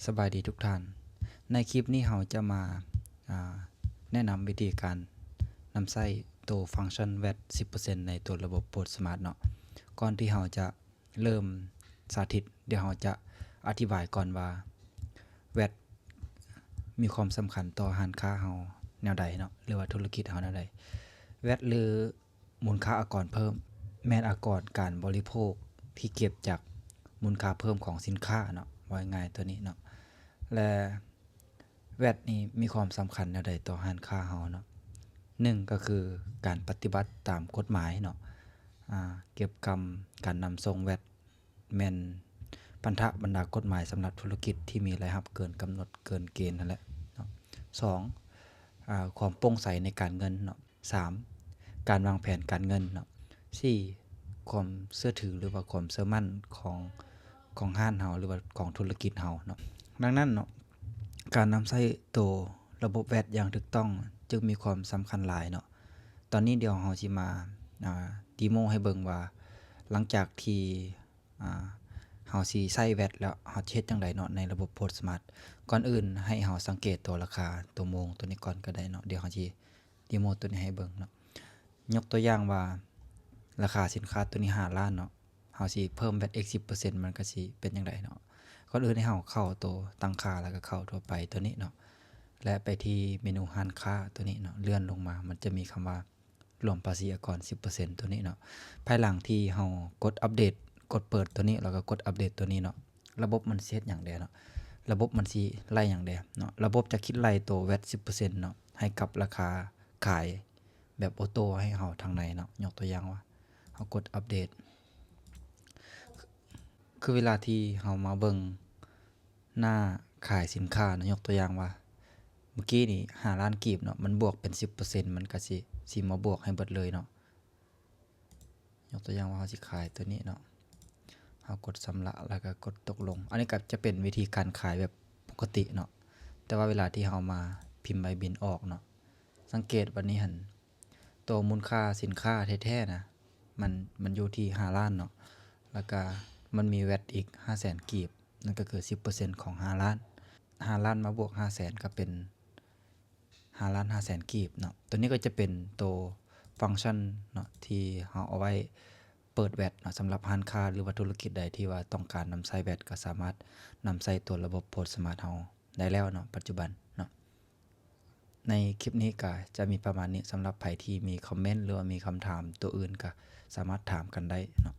สบายดีทุกท่านในคลิปนี้เราจะมาแนะนำวิธีการนำใช้ตัวฟังก์ชัน VAT 10% ในตัวระบบโปรดสมาร์ทเนาะก่อนที่เราจะเริ่มสาธิตเดี๋ยวเราจะอธิบายก่อนว่า VAT มีความสำคัญต่อร้านค้าเราแนวใดเนาะหรือว่าธุรกิจเราแนวใด VAT หรือมูลค่าอากรเพิ่มแม่นอากรการบริโภคที่เก็บจากมูลค่าเพิ่มของสินค้าเนาะว่าง่ายตัวนี้เนาะและ VAT นี่มีความสำคัญแนวใดต่อร้านค้าเฮาเนาะ1ก็คือการปฏิบัติตามกฎหมายเนาะเก็บกรรมการนำส่ง VAT แม่นพันธบัญญัติกฎหมายสำหรับธุรกิจที่มีรายรับเกินกำหนดเกินเกณฑ์นั่นแหละเนาะ2ความโปร่งใสในการเงินเนาะ3การวางแผนการเงินเนาะ4ความเชื่อถือหรือว่าความเชื่อมั่นของห้านเฮาหรือว่าของธุรกิจเฮาเนาะดังนั้นเนาะการนำใช้ตัวระบบ VAT อย่างถูกต้องจึงมีความสำคัญหลายเนาะตอนนี้เดี๋ยวเราสิมาดีโมให้เบิ่งว่าหลังจากที่เฮาสิใช้ VAT แล้วเฮาเฮ็ดจังได๋เนาะในระบบโพสต์สมาร์ทก่อนอื่นให้เฮาสังเกตตัวราคาตัวโมงตัวนี้ก่อนก็ได้เนาะเดี๋ยวเฮาสิดีโมตัวนี้ให้เบิ่งเนาะยกตัวอย่างว่าราคาสินค้าตัวนี้5ล้านเนาะเฮาสิเพิ่ม VAT อีก 10% มันก็สิเป็นจังได๋เนาะก่อนอื่นให้เฮาเข้าตัวตั้งค่าแล้วก็เข้าทั่วไปตัวนี้เนาะและไปที่เมนูร้านค้าตัวนี้เนาะเลื่อนลงมามันจะมีคำว่ารวมภาษีอากร 10% ตัวนี้เนาะภายหลังที่เฮากดอัปเดตกดเปิดตัวนี้แล้วก็กดอัปเดตตัวนี้เนาะระบบมันเซตอย่างเดียวเนาะระบบมันสิไล่อย่างเดียวเนาะระบบจะคิดไล่ตัว VAT 10% เนาะให้กับราคาขายแบบออโต้ให้เฮาทางในเนาะยกตัวอย่างว่าเฮากดอัปเดตคือเวลาที่เฮามาเบิ่งหน้าขายสินค้านะยกตัวอย่างว่าเมื่อกี้นี่5ล้านกีบเนาะมันบวกเป็น 10% มันก็สิมาบวกให้เบิดเลยเนาะยกตัวอย่างว่าเฮาสิขายตัวนี้เนาะเฮากดสำระแล้วก็กดตกลงอันนี้ก็จะเป็นวิธีการขายแบบปกติเนาะแต่ว่าเวลาที่เฮามาพิมพ์ใบบินออกเนาะสังเกตวันนี้หั่นตัวมูลค่าสินค้าแท้ๆนะมันอยู่ที่5ล้านเนาะแล้วก็มันมี VAT อีก 500,000 กีบนั่นก็คือ 10% ของ5ล้าน5ล้านมาบวก 500,000 ก็เป็น5ล้าน 500,000 กีบเนาะตัวนี้ก็จะเป็นตัวฟังก์ชันเนาะที่เฮาเอาไว้เปิด VAT เนาะสำหรับร้านค้าหรือว่าธุรกิจใดที่ว่าต้องการนำใช้ VAT ก็สามารถนำใช้ตัวระบบโพสต์สมาร์ทเฮาได้แล้วเนาะปัจจุบันเนาะในคลิปนี้ก็จะมีประมาณนี้สำหรับใครที่มีคอมเมนต์หรือว่ามีคำถามตัวอื่นก็สามารถถามกันได้เนาะ